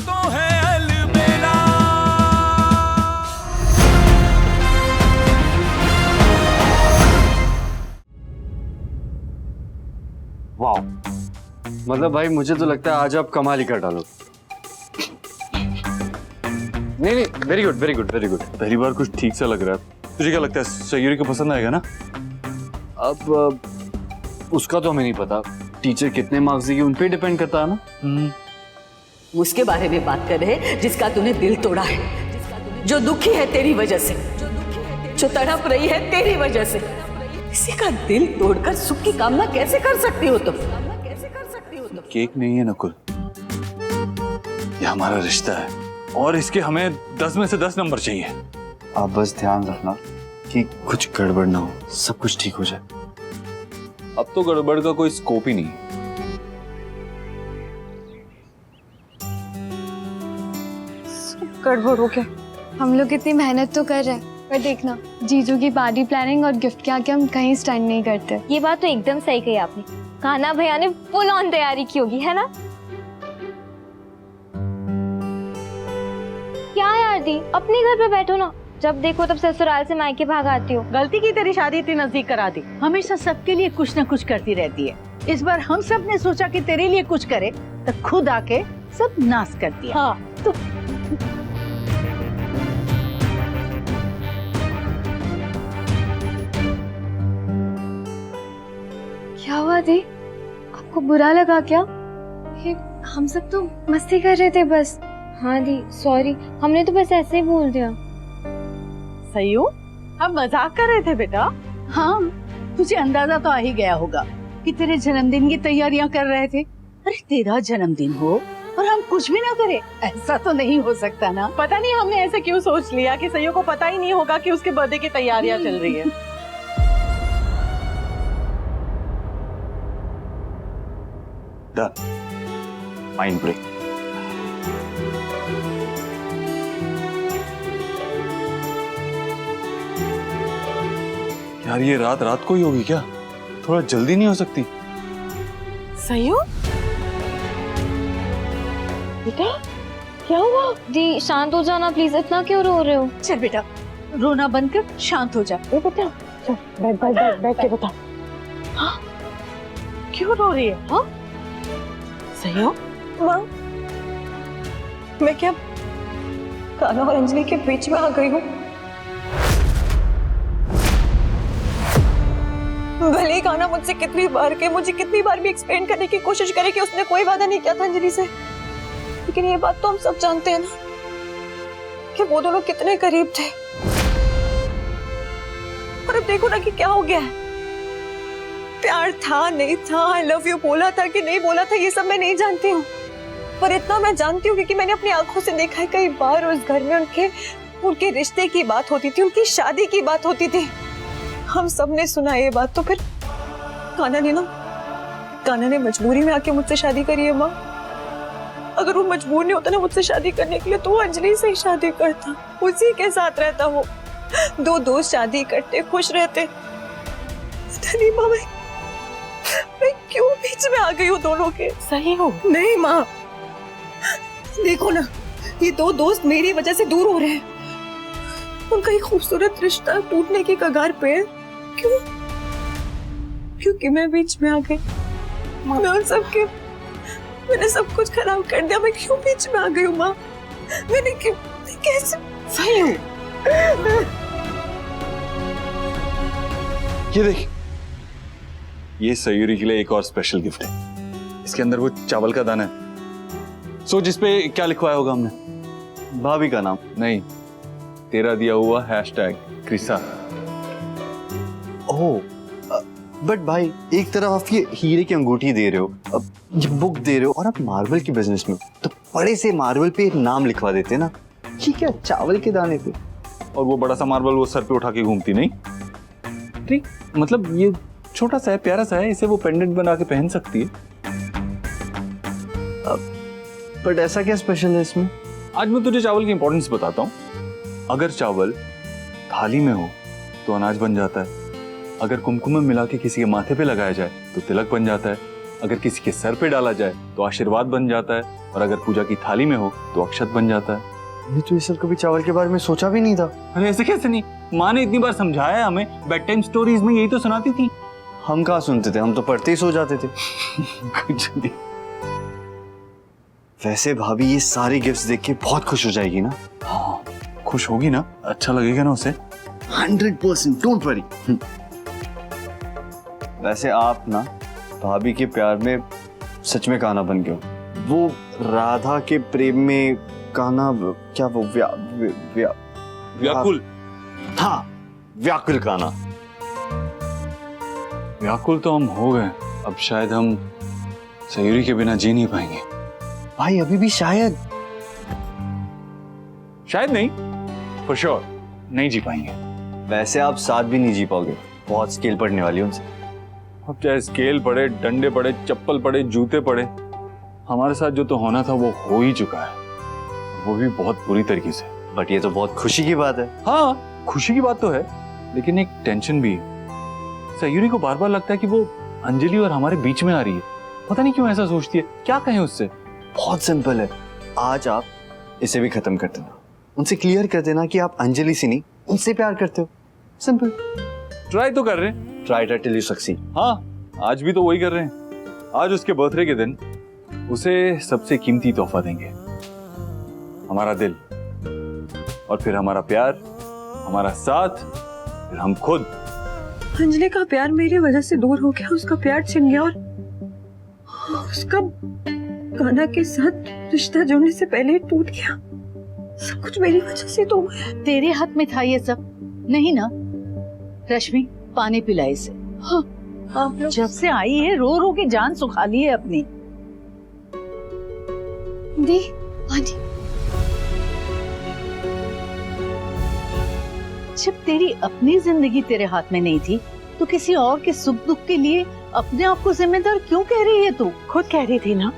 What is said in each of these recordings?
तो है अलबेला। वाह, मतलब भाई मुझे तो लगता है आज आप कमाल ही कर डालो। नहीं नहीं, very good very good very good. पहली बार कुछ ठीक सा लग रहा है। तुझे क्या लगता है सयूरी को पसंद आएगा ना? अब उसका तो हमें नहीं पता, टीचर कितने मार्क्स देगी उन पे डिपेंड करता है ना। उसके बारे में बात कर रहे हैं जिसका तूने दिल तोड़ा है, जो दुखी है तेरी वजह से, जो तड़प रही है तेरी वजह से। किसी का दिल तोड़कर सुख की कामना कैसे कर सकती हो तुम? केक नहीं है नकुल, ये हमारा रिश्ता है और इसके हमें 10 में से 10 नंबर चाहिए। आप बस ध्यान रखना कि कुछ गड़बड़ ना हो, सब कुछ ठीक हो जाए। अब तो गड़बड़ का कोई स्कोप ही नहीं है। गड़बड़ हो गया। हम लोग इतनी मेहनत तो कर रहे हैं, पर देखना जीजू की पार्टी प्लानिंग और गिफ्ट के आगे हम कहीं स्टैंड नहीं करते। ये बात तो एकदम सही कही आपने। कान्हा भैया ने फुल ऑन तैयारी की होगी, है ना? क्या यार दी, अपने घर पे बैठो ना, जब देखो तब ससुराल से मायके भाग आती हो। गलती की तेरी शादी इतनी नजदीक करा दी। हमेशा सबके लिए कुछ न कुछ करती रहती है। इस बार हम सब ने सोचा कि तेरे लिए कुछ करे, तो खुद आके सब नाश कर दिया। हाँ तो क्या हुआ दी, आपको बुरा लगा क्या? ये हम सब तो मस्ती कर रहे थे बस। हाँ दी सॉरी, हमने तो बस ऐसे ही बोल दिया। सही हो, हम मजाक कर रहे थे बेटा। हाँ, तुझे अंदाजा तो आ ही गया होगा कि तेरे जन्मदिन की तैयारियां कर रहे थे। अरे तेरा जन्मदिन हो और हम कुछ भी ना करें, ऐसा तो नहीं हो सकता ना। पता नहीं हमने ऐसे क्यों सोच लिया कि सईयो को पता ही नहीं होगा कि उसके बर्थडे की तैयारियां चल रही है। Mind break. यार ये रात रात को ही होगी क्या? थोड़ा जल्दी नहीं हो सकती? सईयो बेटा, क्या हुआ? दी शांत हो जाना प्लीज, इतना क्यों रो रहे हो? चल बेटा, रोना बंद कर, शांत हो जा। बेटा चल, बैठ के बता। हाँ? क्यों रो रही है? हाँ सईयो? माँ, मैं क्या कान्हा और अंजलि के बीच में आ गई हूँ? भले ही कान्हा मुझसे कितनी बार भी एक्सप्लेन करने की कोशिश करे कि उसने कोई वादा नहीं किया था अंजलि से, लेकिन ये बात तो हम सब जानते हैं ना कि वो दोनों कितने करीब थे। और अब देखो ना कि क्या हो गया है। प्यार था नहीं था, आई लव यू बोला था कि नहीं बोला था, ये सब मैं नहीं जानती हूँ, पर इतना मैं जानती हूँ क्योंकि मैंने अपनी आंखों से देखा है कई बार उस घर में उनके रिश्ते की बात होती थी, उनकी शादी की बात होती थी। हम सब ने सुना ये बात। तो फिर कान्हा ने मजबूरी में आके मुझसे शादी करी है माँ। अगर वो मजबूर नहीं होता ना मुझसे शादी करने के लिए, तो वो अंजलि से ही शादी करता, उसी के साथ रहता। वो दो दोस्त शादी करते, खुश रहते। पता नहीं माँ, मैं क्यों बीच में आ गई हूँ दोनों के? सही हो? नहीं माँ, देखो ना, ये दो दोस्त मेरी वजह से दूर हो रहे हैं। उनका एक खूबसूरत रिश्ता टूटने की कगार पे है। क्यों? क्योंकि मैं बीच में आ गई। मैंने सब कुछ खराब कर दिया। मैं क्यों बीच में आ गई हूँ माँ? मैंने क्यों, कैसे? सही हो? ये देख, ये सयूरी के लिए एक और स्पेशल गिफ्ट है। इसके अंदर वो चावल का दाना है। सोच इस पे क्या लिखवाया होगा हमने? भाभी का नाम नहीं, तेरा दिया हुआ हैशटैग क्रिसा। ओह, बट भाई एक तरफ आप ये हीरे की अंगूठी दे रहे हो, अब ये बुक दे रहे हो, और आप मार्बल की बिजनेस में हो, तो बड़े से मार्बल पे एक नाम लिखवा देते ना। ठीक है, चावल के दाने पे। और वो बड़ा सा मार्बल वो सर पे उठा के घूमती नहीं? ठीक, मतलब ये छोटा सा है, प्यारा सा है, इसे वो पेंडेंट बना के पहन सकती है। बट ऐसा क्या स्पेशल है इसमें? आज मैं तुझे चावल की इंपॉर्टेंस बताता हूँ। अगर चावल थाली में हो तो अनाज बन जाता है, अगर कुमकुम में मिला के किसी के माथे पे लगाया जाए तो तिलक बन जाता है, अगर किसी के सर पे डाला जाए तो आशीर्वाद बन जाता है, और अगर पूजा की थाली में हो तो अक्षत बन जाता है। मैंने तो ये सब कभी चावल के बारे में सोचा भी नहीं था। अरे ऐसे कैसे नहीं, माँ ने इतनी बार समझाया है हमें, बेड टाइम स्टोरीज में यही तो सुनाती थी। हम कहाँ सुनते थे, हम तो पढ़ते ही सो जाते थे। कुछ नहीं। वैसे भाभी ये सारी गिफ्ट्स देख के बहुत खुश हो जाएगी ना? हाँ, खुश होगी ना, अच्छा लगेगा ना उसे। 100%, डोंट वरी। वैसे आप ना भाभी के प्यार में सच में कान्हा बन गए हो। वो राधा के प्रेम में कान्हा, क्या वो व्याकुल। हाँ, व्याकुल कान्हा। व्याकुल तो हम हो गए, अब शायद हम सयूरी के बिना जी नहीं पाएंगे। भाई अभी भी शायद नहीं, फॉर श्योर नहीं जी पाएंगे। वैसे आप साथ भी नहीं जी पाओगे, बहुत स्केल पड़ने वाली है उनसे। अब चाहे स्केल पड़े, डंडे पड़े, चप्पल पड़े, जूते पड़े, हमारे साथ जो तो होना था वो हो ही चुका है, वो भी बहुत बुरी तरीके से। बट ये तो बहुत खुशी की बात है। हाँ, खुशी की बात तो है, लेकिन एक टेंशन भी है। सयूरी को बार बार लगता है कि वो अंजलि और हमारे बीच में आ रही है। पता नहीं क्यों ऐसा सोचती है, क्या कहें उससे। बहुत सिंपल है, आज आप इसे भी खत्म कर देना, उनसे क्लियर कर देना कि आप अंजलि से नहीं उनसे प्यार करते हो। सिंपल। ट्राई तो कर रहे हैं। Try till you succeed. हाँ, आज भी तो वही कर रहे हैं। आज उसके बर्थडे के दिन उसे सबसे कीमती तोहफा देंगे, हमारा दिल, और फिर हमारा प्यार, हमारा साथ, फिर हम खुद। अंजलि का प्यार मेरी वजह से दूर हो गया, उसका प्यार छिन गया, और उसका कान्हा के साथ रिश्ता जोड़ने से पहले ही टूट गया। सब कुछ मेरी वजह से तो हुआ है। तेरे हाथ में था ये सब, नहीं ना? रश्मि, पानी पिला इसे। हाँ, आप लोग जब से आई है रो रो के जान सुखा ली है अपनी। दी पानी। जब तेरी अपनी जिंदगी तेरे हाथ में नहीं थी तो किसी और के सुख दुख के लिए अपने आप को जिम्मेदार क्यों कह रही है तू? खुद कह रही थी ना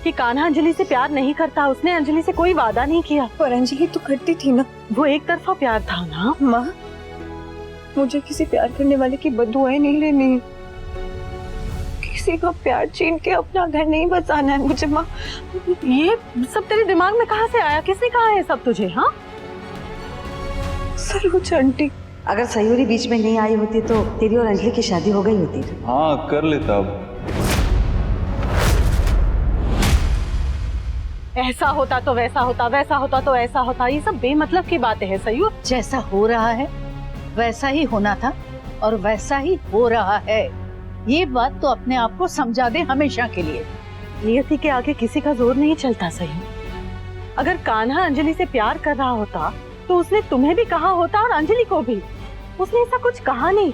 कि कान्हा अंजलि से प्यार नहीं करता, उसने अंजलि से कोई वादा नहीं किया। पर अंजलि तो करती थी ना। वो एक तरफा प्यार था ना। माँ, मुझे किसी प्यार करने वाले की बददुआएं नहीं लेनी, किसी का प्यार छीन के अपना घर नहीं बसाना है मुझे। माँ, ये सब तेरे दिमाग में कहाँ से आया? किसने कहा है सब तुझे? हाँ, सरोज आंटी। अगर सयूरी बीच में नहीं आई होती तो तेरी और अंजलि की शादी हो गई होती। हाँ, कर लेता। अब ऐसा होता तो वैसा होता, वैसा होता तो ऐसा होता, ये सब बेमतलब की बातें हैं सयू। जैसा हो रहा है वैसा ही होना था और वैसा ही हो रहा है। ये बात तो अपने आप को समझा दे हमेशा के लिए। नियति के आगे किसी का जोर नहीं चलता सही। अगर कान्हा अंजलि से प्यार कर रहा होता तो उसने तुम्हें भी कहा होता और अंजलि को भी। उसने ऐसा कुछ कहा नहीं,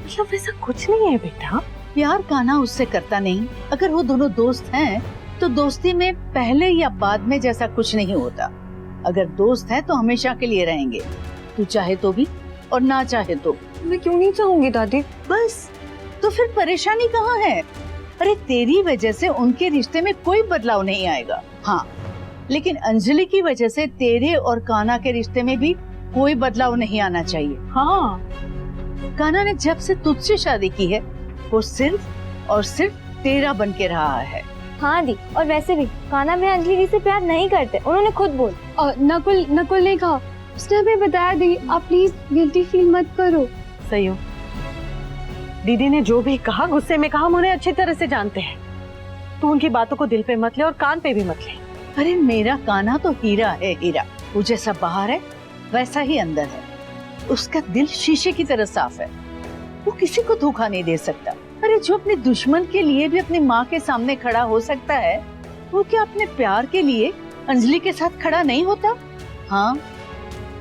मतलब ऐसा कुछ नहीं है बेटा। प्यार कान्हा उससे करता नहीं। अगर वो दोनों दोस्त हैं तो दोस्ती में पहले या बाद में जैसा कुछ नहीं होता। अगर दोस्त हैं तो हमेशा के लिए रहेंगे, तू चाहे तो भी और ना चाहे तो। मैं क्यों नहीं चाहूंगी दादी? बस, तो फिर परेशानी कहाँ है? अरे तेरी वजह से उनके रिश्ते में कोई बदलाव नहीं आएगा। हाँ, लेकिन अंजलि की वजह से तेरे और कान्हा के रिश्ते में भी कोई बदलाव नहीं आना चाहिए। हाँ, कान्हा ने जब से तुझसे शादी की है वो सिर्फ और सिर्फ तेरा बन के रहा है। हाँ दी, और वैसे भी कान्हा में अंजलि से प्यार नहीं करते, उन्होंने खुद बोल। और नकुल ने कहा, उसने हमें बताया। दी, आप प्लीज गिल्टी फील मत करो। सही हो। दीदी ने जो भी कहा गुस्से में कहा, हम उन्हें अच्छी तरह से जानते हैं। तू उनकी बातों को दिल पे मत ले और कान पे भी मत ले। अरे मेरा कान्हा तो हीरा है, हीरा। वो जैसा बाहर है वैसा ही अंदर है। उसका दिल शीशे की तरह साफ है, वो किसी को धोखा नहीं दे सकता। अरे जो अपने दुश्मन के लिए भी अपनी माँ के सामने खड़ा हो सकता है, वो क्या अपने प्यार के लिए अंजलि के साथ खड़ा नहीं होता? हाँ,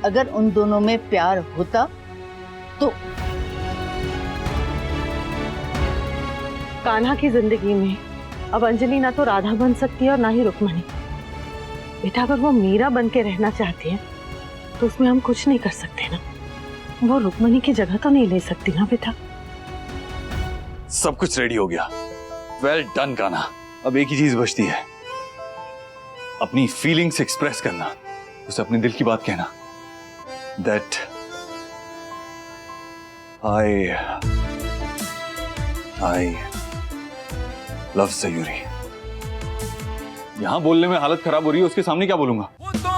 अगर उन दोनों में प्यार होता तो। कान्हा की जिंदगी में अब अंजलि ना तो राधा बन सकती है और ना ही रुक्मणी। बेटा, अगर वो मीरा बन के रहना चाहती है तो उसमें हम कुछ नहीं कर सकते ना। वो रुक्मणी की जगह तो नहीं ले सकती ना बेटा। सब कुछ रेडी हो गया। Well done Kanha. अब एक ही चीज बचती है, अपनी फीलिंग्स एक्सप्रेस करना, उसे अपने दिल की बात कहना। That love Sayuri. यहां बोलने में हालत खराब हो रही है, उसके सामने क्या बोलूंगा? वो तो